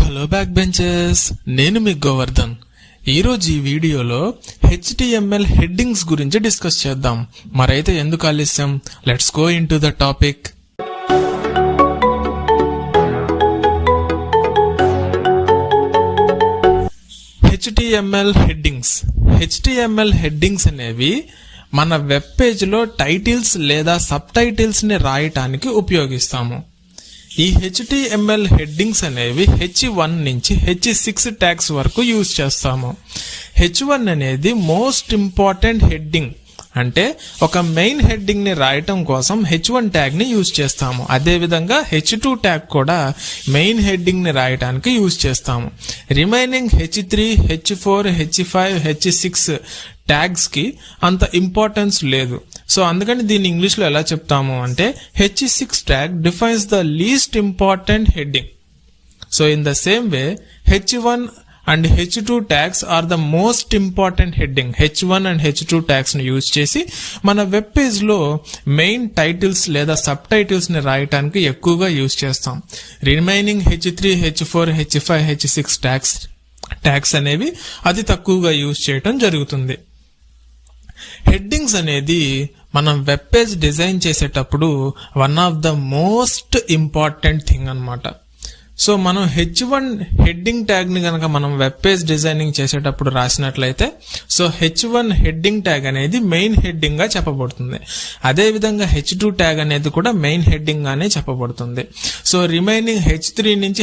Hello back benches, నేను మీ గోవర్ధన్. ఈరోజు ఈ వీడియోలో HTML హెడ్డింగ్స్ గురించి డిస్కస్ చేద్దాం. మరైతే ఎందుకు ఆలస్యం, let's go in to the topic. HTML headings అనేవి మన వెబ్ పేజ్లో టైటిల్స్ లేదా సబ్ టైటిల్స్ ని రాయటానికి ఉపయోగిస్తాము. ఈ HTML హెడ్డింగ్స్ అనేవి H1 నుంచి H6 ట్యాగ్స్ వరకు యూజ్ చేస్తాము. H1 అనేది మోస్ట్ ఇంపార్టెంట్ హెడ్డింగ్, అంటే ఒక మెయిన్ హెడ్డింగ్ ని రాయటం కోసం H1 ట్యాగ్ ని యూజ్ చేస్తాము. అదేవిధంగా H2 ట్యాగ్ కూడా మెయిన్ హెడ్డింగ్ ని రాయటానికి యూజ్ చేస్తాము. Remaining H3, H4, H5, H6 tags కి అంత ఇంపార్టెన్స్ లేదు. సో అందుకని దీన్ని ఇంగ్లీష్ లో ఎలా చెప్తాము అంటే H6 tag defines the least important heading. So in the same way H1 and H2 tags are the most important heading. H1 and H2 tags ని యూజ్ చేసి మన వెబ్ పేజ్ లో మెయిన్ టైటిల్స్ లేదా sub titles ని రాయటానికి ఎక్కువగా use చేస్తాం. Remaining H3, H4, H5, H6 tags అనేవి అతి తక్కువగా యూజ్ చేయటం జరుగుతుంది. హెడ్డింగ్స్ అనేది మనం వెబ్ పేజ్ డిజైన్ చేసేటప్పుడు one of the most important thing అన్నమాట. సో మనం H1 హెడ్డింగ్ ట్యాగ్ ని గనక మనం వెబ్ పేజ్ డిజైనింగ్ చేసేటప్పుడు రాసినట్లయితే సో H1 హెడ్డింగ్ ట్యాగ్ అనేది మెయిన్ హెడ్డింగ్ గా చెప్పబడుతుంది. అదేవిధంగా H2 ట్యాగ్ అనేది కూడా మెయిన్ హెడ్డింగ్ గానే చెప్పబడుతుంది. సో రిమైనింగ్ H3 నుంచి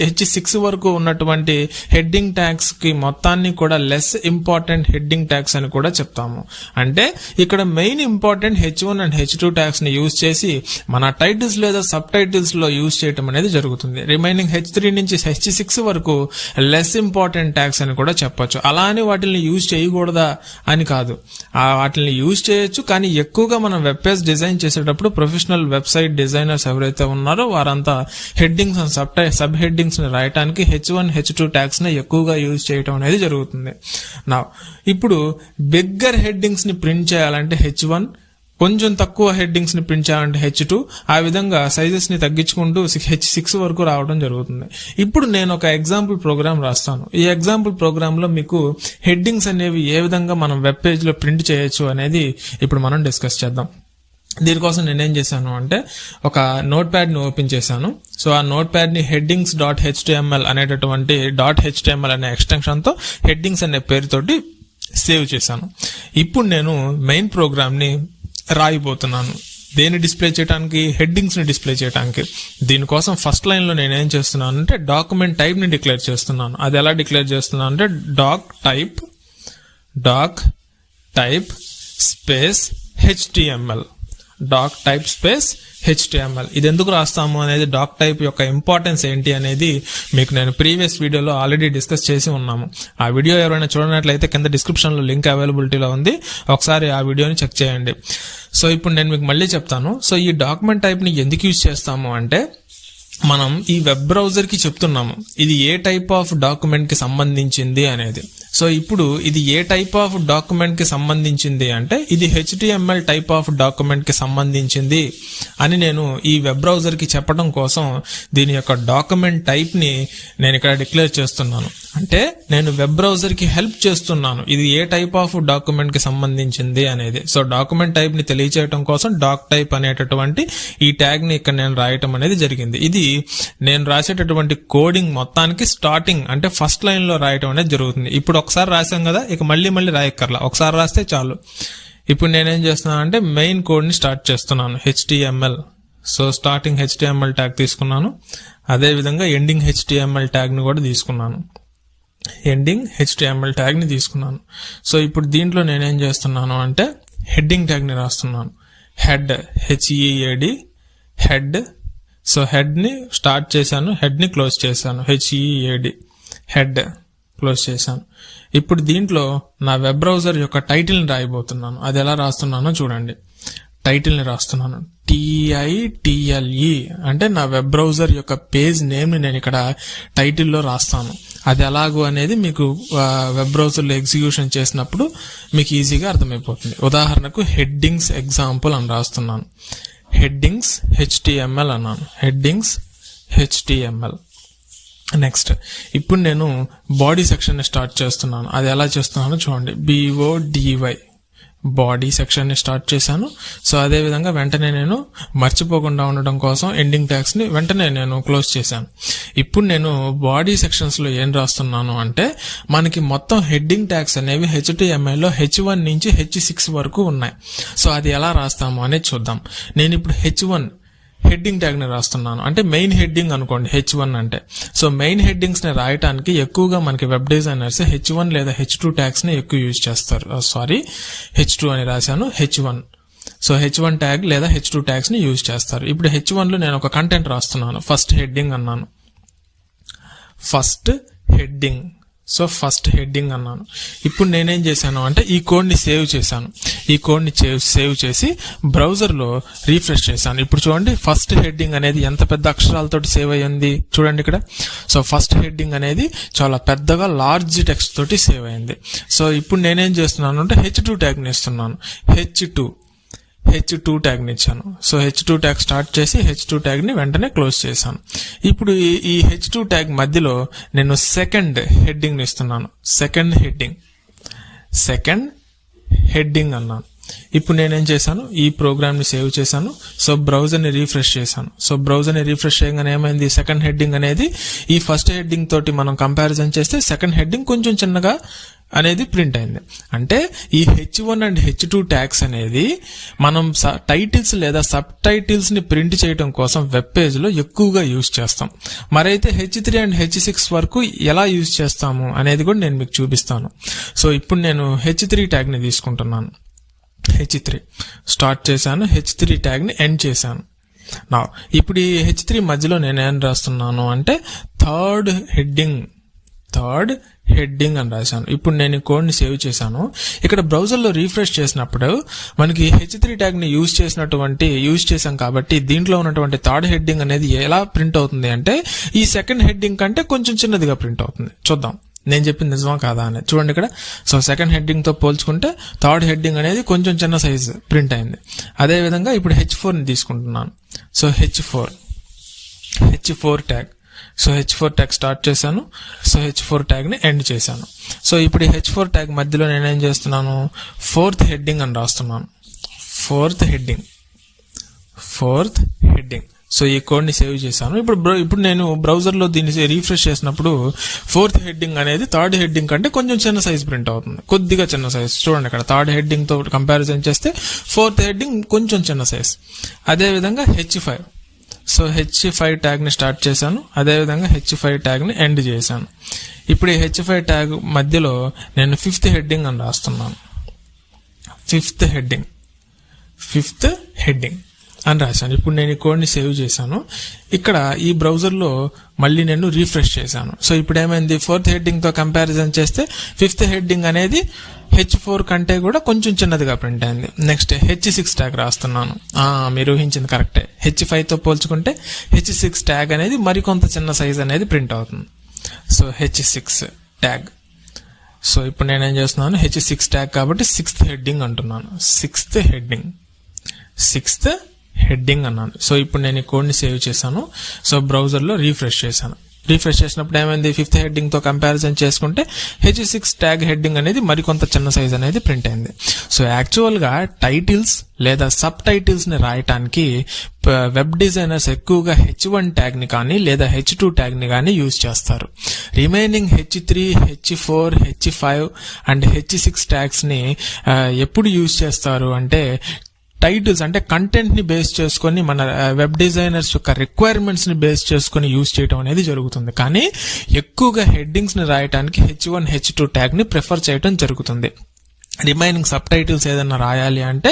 H6 వరకు ఉన్నటువంటి హెడ్డింగ్ ట్యాగ్స్ కి మొత్తాన్ని కూడా లెస్ ఇంపార్టెంట్ హెడ్డింగ్ ట్యాగ్స్ అని కూడా చెప్తాము. అంటే ఇక్కడ main important H1 and H2 tags ని యూజ్ చేసి మన టైటిల్స్ లేదా సబ్ టైటిల్స్ లో యూజ్ చేయడం అనేది జరుగుతుంది. రిమైనింగ్ H3 నుంచి H6 వరకు లెస్ ఇంపార్టెంట్ ట్యాగ్స్ అని కూడా చెప్పొచ్చు. అలా అని వాటిని యూజ్ చేయకూడదా అని కాదు, వాటిని యూజ్ చేయొచ్చు. కానీ ఎక్కువగా మనం వెబ్ పేజ్ డిజైన్ చేసేటప్పుడు ప్రొఫెషనల్ వెబ్సైట్ డిజైనర్స్ ఎవరైతే ఉన్నారో వారంతా హెడ్డింగ్స్ అండ్ సబ్ హెడ్డింగ్స్ ని రాయడానికి H1, H2 ట్యాగ్స్ ని ఎక్కువగా యూజ్ చేయడం అనేది జరుగుతుంది. ఇప్పుడు బిగ్గర్ హెడ్డింగ్స్ ని ప్రింట్ చేయాలంటే H1, కొంచెం తక్కువ హెడ్డింగ్స్ ని ప్రింట్ చేయాలంటే H2, ఆ విధంగా సైజెస్ ని తగ్గించుకుంటూ H6 వరకు రావడం జరుగుతుంది. ఇప్పుడు నేను ఒక ఎగ్జాంపుల్ ప్రోగ్రామ్ రాస్తాను. ఈ ఎగ్జాంపుల్ ప్రోగ్రామ్ లో మీకు హెడ్డింగ్స్ అనేవి ఏ విధంగా మనం వెబ్ పేజ్ లో ప్రింట్ చేయొచ్చు అనేది ఇప్పుడు మనం డిస్కస్ చేద్దాం. దీనికోసం నేనేం చేశాను అంటే ఒక నోట్ ప్యాడ్ ని ఓపెన్ చేశాను. సో ఆ నోట్ ప్యాడ్ ని headings.html అనేటటువంటి .html అనే ఎక్స్టెన్షన్ తో హెడ్డింగ్స్ అనే పేరుతోటి సేవ్ చేశాను. ఇప్పుడు నేను మెయిన్ ప్రోగ్రామ్ ని రాయిపోతున్నాను. దేన్ని డిస్ప్లే చేయడానికి? హెడ్డింగ్స్ ని డిస్ప్లే చేయడానికి. దీనికోసం ఫస్ట్ లైన్ లో నేనేం చేస్తున్నాను అంటే డాక్యుమెంట్ టైప్ ని డిక్లేర్ చేస్తున్నాను. అది ఎలా డిక్లేర్ చేస్తున్నాను అంటే doc space HTML, doctype space HTML. ఇది ఎందుకు రాస్తాము అనేది, డాక్ టైప్ యొక్క ఇంపార్టెన్స్ ఏంటి అనేది మీకు నేను ప్రీవియస్ వీడియోలో ఆల్రెడీ డిస్కస్ చేసి ఉన్నాము. ఆ వీడియో ఎవరైనా చూడనట్లయితే కింద డిస్క్రిప్షన్ లో లింక్ అవైలబిలిటీలో ఉంది, ఒకసారి ఆ వీడియోని చెక్ చేయండి. సో ఇప్పుడు నేను మీకు మళ్ళీ చెప్తాను. సో ఈ డాక్యుమెంట్ టైప్ ని ఎందుకు యూజ్ చేస్తాము అంటే మనం ఈ వెబ్ బ్రౌజర్ కి చెప్తున్నాము ఇది ఏ టైప్ ఆఫ్ డాక్యుమెంట్ కి సంబంధించింది అనేది. సో ఇప్పుడు ఇది ఏ టైప్ ఆఫ్ డాక్యుమెంట్ కి సంబంధించింది అంటే ఇది HTML టైప్ ఆఫ్ డాక్యుమెంట్ కి సంబంధించింది అని నేను ఈ వెబ్ బ్రౌజర్ కి చెప్పడం కోసం దీని యొక్క డాక్యుమెంట్ టైప్ ని నేను ఇక్కడ డిక్లేర్ చేస్తున్నాను. అంటే నేను వెబ్ బ్రౌజర్ కి హెల్ప్ చేస్తున్నాను ఇది ఏ టైప్ ఆఫ్ డాక్యుమెంట్ కి సంబంధించింది అనేది. సో డాక్యుమెంట్ టైప్ ని తెలియచేయడం కోసం డాక్ టైప్ అనేటటువంటి ఈ ట్యాగ్ ని ఇక్కడ నేను రాయటం అనేది జరిగింది. ఇది నేను రాసేటటువంటి కోడింగ్ మొత్తానికి స్టార్టింగ్ అంటే ఫస్ట్ లైన్ లో రాయటం అనేది జరుగుతుంది. ఇప్పుడు ఒకసారి రాసాం కదా, ఇక మళ్ళీ రాయక్కర్లా, ఒకసారి రాస్తే చాలు. ఇప్పుడు నేనేం చేస్తున్నాను అంటే మెయిన్ కోడ్ ని స్టార్ట్ చేస్తున్నాను HTML. So starting HTML tag తీసుకున్నాను, అదే విధంగా ఎండింగ్ HTML ట్యాగ్ ని కూడా తీసుకున్నాను. సో ఇప్పుడు దీంట్లో నేనేం చేస్తున్నాను అంటే హెడ్డింగ్ ట్యాగ్ ని రాస్తున్నాను. Head HEAD head. So head ని స్టార్ట్ చేశాను, హెడ్ ని క్లోజ్ చేశాను, HEAD హెడ్ క్లోజ్ చేశాను. ఇప్పుడు దీంట్లో నా వెబ్ బ్రౌజర్ యొక్క టైటిల్ ని రాయబోతున్నాను. అది ఎలా రాస్తున్నానో చూడండి. టైటిల్ ని రాస్తున్నాను TITLE, అంటే నా వెబ్ బ్రౌజర్ యొక్క పేజ్ నేమ్ ని నేను ఇక్కడ టైటిల్లో రాస్తాను. అది ఎలాగో అనేది మీకు వెబ్ బ్రౌజర్ లో ఎగ్జిక్యూషన్ చేసినప్పుడు మీకు ఈజీగా అర్థమైపోతుంది. ఉదాహరణకు హెడ్డింగ్స్ ఎగ్జాంపుల్ అని రాస్తున్నాను. హెడ్డింగ్స్ HTML అన్నాను. Headings HTML. నెక్స్ట్ ఇప్పుడు నేను బాడీ సెక్షన్ ని స్టార్ట్ చేస్తున్నాను. అది ఎలా చేస్తున్నానో చూడండి. BODY బాడీ సెక్షన్ ని స్టార్ట్ చేశాను. సో అదే విధంగా వెంటనే నేను మర్చిపోకుండా ఉండడం కోసం ఎండింగ్ ట్యాగ్స్ ని వెంటనే నేను క్లోజ్ చేశాను. ఇప్పుడు నేను బాడీ సెక్షన్స్ లో ఏం రాస్తున్నాను అంటే మనకి మొత్తం హెడ్డింగ్ ట్యాగ్స్ అనేవి HTML లో H1 నుంచి H6 వరకు ఉన్నాయి. సో అది ఎలా రాస్తాము అనేది చూద్దాం. నేను ఇప్పుడు H1 హెడ్డింగ్ ట్యాగ్ ని రాస్తున్నాను. అంటే మెయిన్ హెడ్డింగ్ అనుకోండి H1 అంటే. సో మెయిన్ హెడ్డింగ్స్ ని రాయటానికి ఎక్కువగా మనకి వెబ్ డిజైనర్స్ H1 లేదా H2 ట్యాగ్స్ ని ఎక్కువ యూజ్ చేస్తారు. H2 అని రాశాను, H1. సో H1 ట్యాగ్ లేదా H2 ట్యాగ్స్ ని యూజ్ చేస్తారు. ఇప్పుడు H1 లో నేను ఒక కంటెంట్ రాస్తున్నాను. ఫస్ట్ హెడ్డింగ్ అన్నాను. First heading. So first heading అన్నాను. ఇప్పుడు నేనేం చేశాను అంటే ఈ కోడ్ ని సేవ్ చేశాను. ఈ కోడ్ ని సేవ్ చేసి బ్రౌజర్ లో రీఫ్రెష్ చేశాను. ఇప్పుడు చూడండి ఫస్ట్ హెడ్డింగ్ అనేది ఎంత పెద్ద అక్షరాలతోటి సేవ్ అయ్యింది చూడండి ఇక్కడ. సో ఫస్ట్ హెడ్డింగ్ అనేది చాలా పెద్దగా లార్జ్ టెక్స్ట్ తోటి సేవ్ అయింది. సో ఇప్పుడు నేనేం చేస్తున్నాను అంటే H2 ట్యాగ్ ని ఇస్తున్నాను. H2 ట్యాగ్ ని ఇచ్చాను. సో H2 ట్యాగ్ స్టార్ట్ చేసి H2 ట్యాగ్ ని వెంటనే క్లోజ్ చేశాను. ఇప్పుడు ఈ H2 ట్యాగ్ మధ్యలో నేను సెకండ్ హెడ్డింగ్ ని ఇస్తున్నాను. సెకండ్ హెడ్డింగ్ అన్నాను. ఇప్పుడు నేనేం చేశాను, ఈ ప్రోగ్రామ్ ని సేవ్ చేశాను. సో బ్రౌజర్ ని రీఫ్రెష్ చేశాను. సో బ్రౌజర్ ని రీఫ్రెష్ చేయగానే ఏమైంది, సెకండ్ హెడ్డింగ్ అనేది ఈ ఫస్ట్ హెడ్డింగ్ తోటి మనం కంపారిజన్ చేస్తే సెకండ్ హెడ్డింగ్ కొంచెం చిన్నగా అనేది ప్రింట్ అయింది. అంటే ఈ H1 అండ్ H2 ట్యాగ్స్ అనేది మనం టైటిల్స్ లేదా సబ్ టైటిల్స్ ని ప్రింట్ చేయడం కోసం వెబ్ పేజ్ లో ఎక్కువగా యూజ్ చేస్తాం. మరైతే H3 అండ్ H6 వరకు ఎలా యూజ్ చేస్తాము అనేది కూడా నేను మీకు చూపిస్తాను. సో ఇప్పుడు నేను H3 ట్యాగ్ ని తీసుకుంటున్నాను. H3 స్టార్ట్ చేశాను. H3 ట్యాగ్ ని ఎండ్ చేశాను. ఇప్పుడు ఈ H3 మధ్యలో నేను ఏం రాస్తున్నాను అంటే థర్డ్ హెడ్డింగ్ అని రాశాను. ఇప్పుడు నేను ఈ కోడ్ ని సేవ్ చేశాను. ఇక్కడ బ్రౌజర్ లో రీఫ్రెష్ చేసినప్పుడు మనకి H3 ట్యాగ్ ని యూజ్ చేసాం కాబట్టి దీంట్లో ఉన్నటువంటి థర్డ్ హెడ్డింగ్ అనేది ఎలా ప్రింట్ అవుతుంది అంటే ఈ సెకండ్ హెడ్డింగ్ కంటే కొంచెం చిన్నదిగా ప్రింట్ అవుతుంది. చూద్దాం నేను చెప్పింది నిజమా కాదా అనేది. చూడండి ఇక్కడ. సో సెకండ్ హెడ్డింగ్ తో పోల్చుకుంటే థర్డ్ హెడ్డింగ్ అనేది కొంచెం చిన్న సైజ్ ప్రింట్ అయింది. అదే విధంగా ఇప్పుడు H4 ని తీసుకుంటున్నాను. So H4 tag. So H4 tag start చేశాను. సో H4 ట్యాగ్ ని ఎండ్ చేశాను. సో ఇప్పుడు ఈ H4 ట్యాగ్ మధ్యలో నేనేం చేస్తున్నాను, ఫోర్త్ హెడ్డింగ్ అని రాస్తున్నాను. Fourth heading. సో ఈ కోడ్ ని సేవ్ చేశాను. ఇప్పుడు నేను బ్రౌజర్ లో దీన్ని రీఫ్రెష్ చేసినప్పుడు ఫోర్త్ హెడ్డింగ్ అనేది థర్డ్ హెడ్డింగ్ కంటే కొంచెం చిన్న సైజ్ ప్రింట్ అవుతుంది. కొద్దిగా చిన్న సైజ్. చూడండి ఇక్కడ థర్డ్ హెడ్డింగ్ తో కంపారిజన్ చేస్తే ఫోర్త్ హెడ్డింగ్ కొంచెం చిన్న సైజ్. అదే విధంగా H5. సో H5 ట్యాగ్ ని స్టార్ట్ చేశాను. అదే విధంగా H5 ట్యాగ్ ని ఎండ్ చేశాను. ఇప్పుడు ఈ H5 ట్యాగ్ మధ్యలో నేను ఫిఫ్త్ హెడ్డింగ్ అని రాస్తున్నాను. ఫిఫ్త్ హెడ్డింగ్ అని రాశాను. ఇప్పుడు నేను ఈ కోడ్ ని సేవ్ చేశాను. ఇక్కడ ఈ బ్రౌజర్ లో మళ్ళీ నేను రీఫ్రెష్ చేశాను. సో ఇప్పుడు ఏమైంది, ఫోర్త్ హెడ్డింగ్ తో కంపారిజన్ చేస్తే ఫిఫ్త్ హెడ్డింగ్ అనేది H4 కంటే కూడా కొంచెం చిన్నదిగా ప్రింట్ అయింది. నెక్స్ట్ H6 ట్యాగ్ రాస్తున్నాను. మీరు ఊహించింది కరెక్టే. H5 తో పోల్చుకుంటే H6 ట్యాగ్ అనేది మరికొంత చిన్న సైజ్ అనేది ప్రింట్ అవుతుంది. So H6 tag. సో ఇప్పుడు నేనేం చేస్తున్నాను, H6 ట్యాగ్ కాబట్టి సిక్స్త్ హెడ్డింగ్ అంటున్నాను. సిక్స్త్ హెడ్డింగ్ అన్నాను. సో ఇప్పుడు నేను ఈ కోడ్ ని సేవ్ చేశాను. సో బ్రౌజర్ లో రీఫ్రెష్ చేశాను. రీఫ్రెష్ చేసినప్పుడు ఏమైంది, ఫిఫ్త్ హెడ్డింగ్ తో కంపారిజన్ చేసుకుంటే H6 ట్యాగ్ హెడ్డింగ్ అనేది మరికొంత చిన్న సైజ్ అనేది ప్రింట్ అయింది. సో యాక్చువల్ గా టైటిల్స్ లేదా సబ్ టైటిల్స్ ని రాయటానికి వెబ్ డిజైనర్స్ ఎక్కువగా H1 ట్యాగ్ ని కానీ లేదా H2 ట్యాగ్ ని కానీ యూజ్ చేస్తారు. Remaining H3, H4, H5 and H6 tags ని ఎప్పుడు యూజ్ చేస్తారు అంటే టైటిల్స్ అంటే కంటెంట్ ని బేస్ చేసుకొని మన వెబ్ డిజైనర్స్ యొక్క రిక్వైర్మెంట్స్ ని బేస్ చేసుకొని యూజ్ చేయడం అనేది జరుగుతుంది. కానీ ఎక్కువగా హెడ్డింగ్స్ ని రాయడానికి H1, H2 ట్యాగ్ ని ప్రిఫర్ చేయడం జరుగుతుంది. రిమైనింగ్ సబ్ టైటిల్స్ ఏదైనా రాయాలి అంటే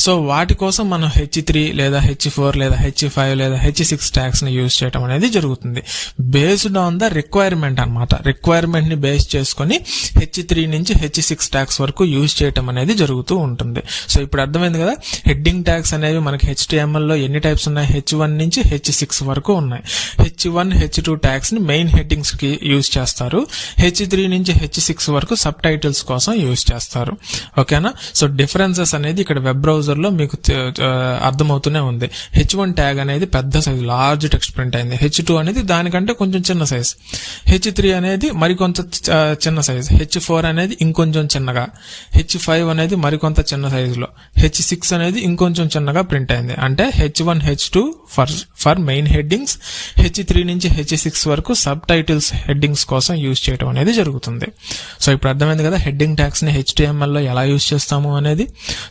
సో వాటి కోసం మనం H3 లేదా H4 లేదా H5 లేదా H6 ట్యాగ్స్ ని యూజ్ చేయడం అనేది జరుగుతుంది. బేస్డ్ ఆన్ ద రిక్వైర్మెంట్ అన్నమాట. రిక్వైర్మెంట్ ని బేస్ చేసుకొని H3 నుంచి H6 ట్యాగ్స్ వరకు యూజ్ చేయడం అనేది జరుగుతూ ఉంటుంది. సో ఇప్పుడు అర్థమైంది కదా, హెడ్డింగ్ ట్యాగ్స్ అనేవి మనకి HTML లో ఎన్ని టైప్స్ ఉన్నాయి, H1 నుంచి H6 వరకు ఉన్నాయి. H1, H2 ట్యాగ్స్ ని మెయిన్ హెడ్డింగ్స్ కి యూజ్ చేస్తారు. H3 నుంచి H6 వరకు సబ్ టైటిల్స్ కోసం యూజ్ చేస్తారు. ఓకేనా. సో డిఫరెన్సెస్ అనేది ఇక్కడ వెబ్ బ్రౌజర్ లో మీకు అర్థమవుతూనే ఉంది. H1 ట్యాగ్ అనేది పెద్ద సైజ్ లార్జ్ టెక్స్ట్ ప్రింట్ అయింది. H2 అనేది దానికంటే కొంచెం చిన్న సైజ్. H3 అనేది మరికొంత చిన్న సైజ్. H4 అనేది ఇంకొంచెం చిన్నగా. H5 అనేది మరికొంత చిన్న సైజులో. H6 అనేది ఇంకొంచెం చిన్నగా ప్రింట్ అయింది. అంటే H1 H2 for main headings, H3 నుంచి H6 వరకు సబ్ టైటిల్స్ హెడ్డింగ్స్ కోసం యూజ్ చేయడం అనేది జరుగుతుంది. సో ఇప్పుడు అర్థమైంది కదా హెడ్డింగ్ ట్యాగ్స్ ని HTML లో ఎలా యూజ్ చేస్తాము అనేది.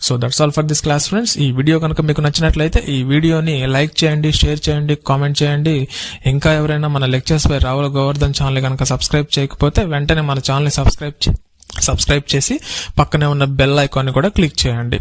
So that's all for this class friends. ఈ వీడియో కనుక మీకు నచ్చినట్లయితే ఈ వీడియోని లైక్ చేయండి, షేర్ చేయండి, కామెంట్ చేయండి. ఇంకా ఎవరైనా మన లెక్చర్స్ పై రావుల గోవర్ధన్ ఛానల్ కనుక సబ్స్క్రైబ్ చేయకపోతే వెంటనే మన ఛానల్ ని సబ్స్క్రైబ్ చేసి పక్కనే ఉన్న బెల్ ఐకాన్ ని కూడా క్లిక్ చేయండి.